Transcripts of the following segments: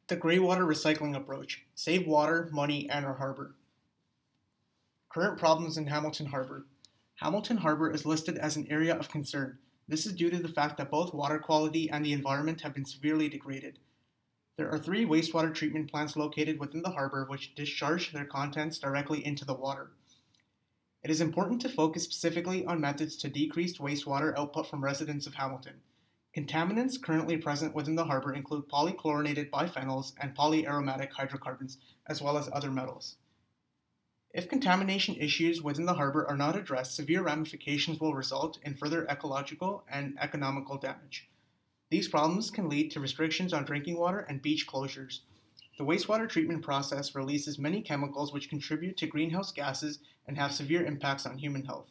The Greywater recycling approach. Save water, money, and our harbor. Current problems in Hamilton Harbor. Hamilton Harbor is listed as an area of concern. This is due to the fact that both water quality and the environment have been severely degraded. There are 3 wastewater treatment plants located within the harbor which discharge their contents directly into the water. It is important to focus specifically on methods to decrease wastewater output from residents of Hamilton. Contaminants currently present within the harbor include polychlorinated biphenyls and polyaromatic hydrocarbons, as well as other metals. If contamination issues within the harbor are not addressed, severe ramifications will result in further ecological and economical damage. These problems can lead to restrictions on drinking water and beach closures. The wastewater treatment process releases many chemicals which contribute to greenhouse gases and have severe impacts on human health.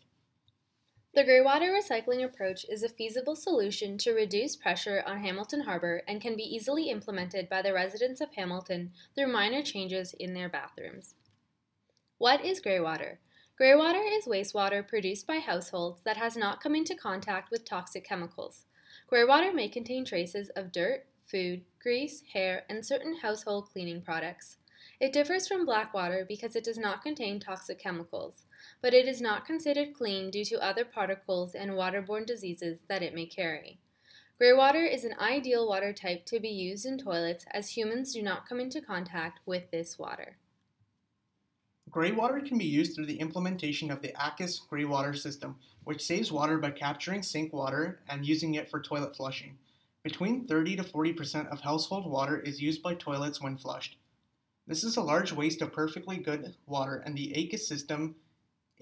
The Greywater recycling approach is a feasible solution to reduce pressure on Hamilton Harbor and can be easily implemented by the residents of Hamilton through minor changes in their bathrooms. What is greywater? Greywater is wastewater produced by households that has not come into contact with toxic chemicals. Greywater may contain traces of dirt, food, grease, hair, and certain household cleaning products. It differs from black water because it does not contain toxic chemicals, but it is not considered clean due to other particles and waterborne diseases that it may carry. Greywater is an ideal water type to be used in toilets as humans do not come into contact with this water. Greywater can be used through the implementation of the ACUS Greywater system, which saves water by capturing sink water and using it for toilet flushing. Between 30 to 40% of household water is used by toilets when flushed. This is a large waste of perfectly good water, and the ACUS system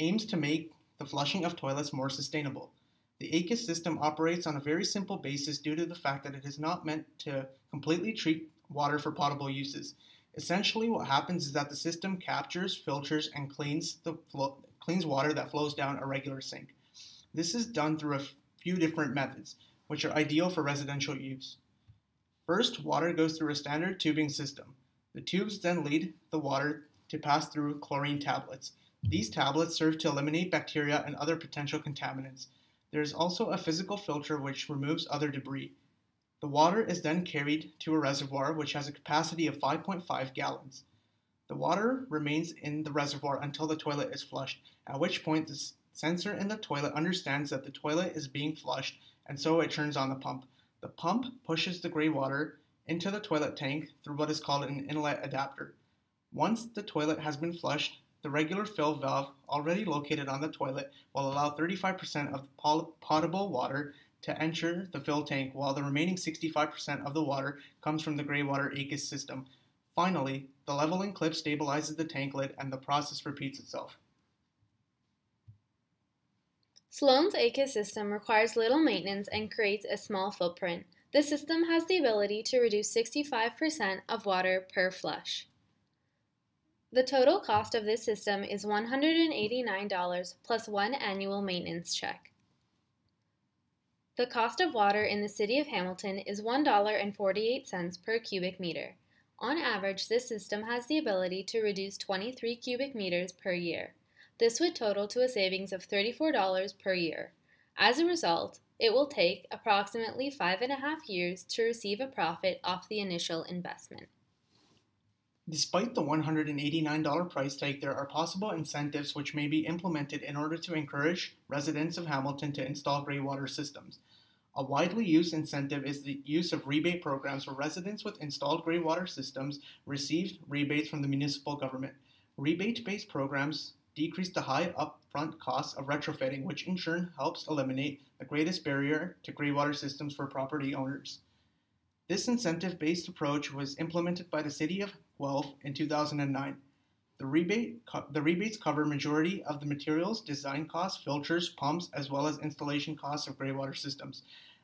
aims to make the flushing of toilets more sustainable. The ACUS system operates on a very simple basis due to the fact that it is not meant to completely treat water for potable uses. Essentially, what happens is that the system captures, filters, and cleans water that flows down a regular sink. This is done through a few different methods, which are ideal for residential use. First, water goes through a standard tubing system. The tubes then lead the water to pass through chlorine tablets. These tablets serve to eliminate bacteria and other potential contaminants. There is also a physical filter which removes other debris. The water is then carried to a reservoir which has a capacity of 5.5 gallons. The water remains in the reservoir until the toilet is flushed, at which point the sensor in the toilet understands that the toilet is being flushed, and so it turns on the pump. The pump pushes the greywater into the toilet tank through what is called an inlet adapter. Once the toilet has been flushed, the regular fill valve already located on the toilet will allow 35% of the potable water to enter the fill tank, while the remaining 65% of the water comes from the Greywater ACUS system. Finally, the leveling clip stabilizes the tank lid and the process repeats itself. Sloan's ACUS system requires little maintenance and creates a small footprint. The system has the ability to reduce 65% of water per flush. The total cost of this system is $189 plus one annual maintenance check. The cost of water in the city of Hamilton is $1.48 per cubic meter. On average, this system has the ability to reduce 23 cubic meters per year. This would total to a savings of $34 per year. As a result, it will take approximately 5.5 years to receive a profit off the initial investment. Despite the $189 price tag, there are possible incentives which may be implemented in order to encourage residents of Hamilton to install greywater systems. A widely used incentive is the use of rebate programs where residents with installed greywater systems receive rebates from the municipal government. Rebate-based programs decrease the high upfront costs of retrofitting, which in turn helps eliminate the greatest barrier to greywater systems for property owners. This incentive-based approach was implemented by the City of Guelph in 2009. The rebates cover majority of the materials, design costs, filters, pumps, as well as installation costs of greywater systems.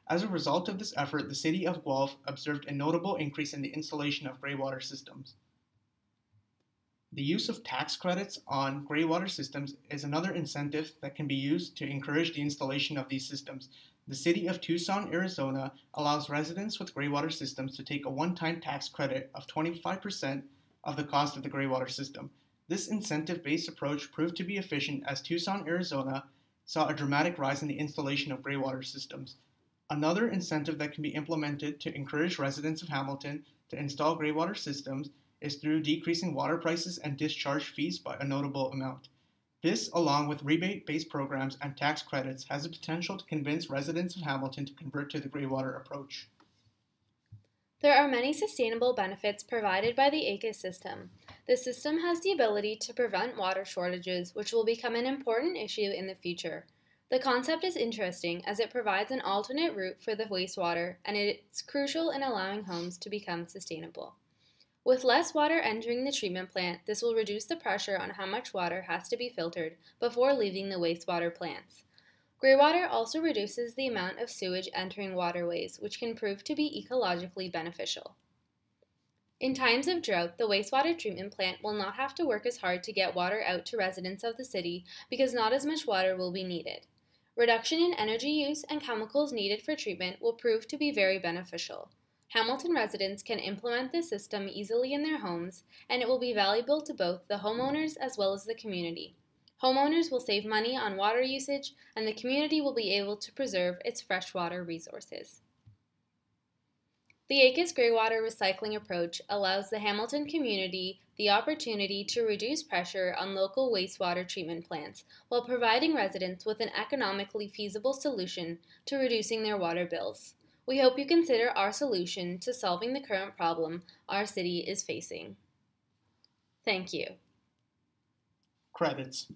As a result of this effort, the City of Guelph observed a notable increase in the installation of greywater systems. The use of tax credits on greywater systems is another incentive that can be used to encourage the installation of these systems. The City of Tucson, Arizona allows residents with greywater systems to take a one-time tax credit of 25% of the cost of the greywater system. This incentive-based approach proved to be efficient as Tucson, Arizona saw a dramatic rise in the installation of greywater systems. Another incentive that can be implemented to encourage residents of Hamilton to install greywater systems is through decreasing water prices and discharge fees by a notable amount. This, along with rebate-based programs and tax credits, has the potential to convince residents of Hamilton to convert to the greywater approach. There are many sustainable benefits provided by the ACUS system. The system has the ability to prevent water shortages, which will become an important issue in the future. The concept is interesting as it provides an alternate route for the wastewater, and it's crucial in allowing homes to become sustainable. With less water entering the treatment plant, this will reduce the pressure on how much water has to be filtered before leaving the wastewater plants. Greywater also reduces the amount of sewage entering waterways, which can prove to be ecologically beneficial. In times of drought, the wastewater treatment plant will not have to work as hard to get water out to residents of the city because not as much water will be needed. Reduction in energy use and chemicals needed for treatment will prove to be very beneficial. Hamilton residents can implement this system easily in their homes, and it will be valuable to both the homeowners as well as the community. Homeowners will save money on water usage, and the community will be able to preserve its freshwater resources. The ACUS Greywater recycling approach allows the Hamilton community the opportunity to reduce pressure on local wastewater treatment plants while providing residents with an economically feasible solution to reducing their water bills. We hope you consider our solution to solving the current problem our city is facing. Thank you. Credits.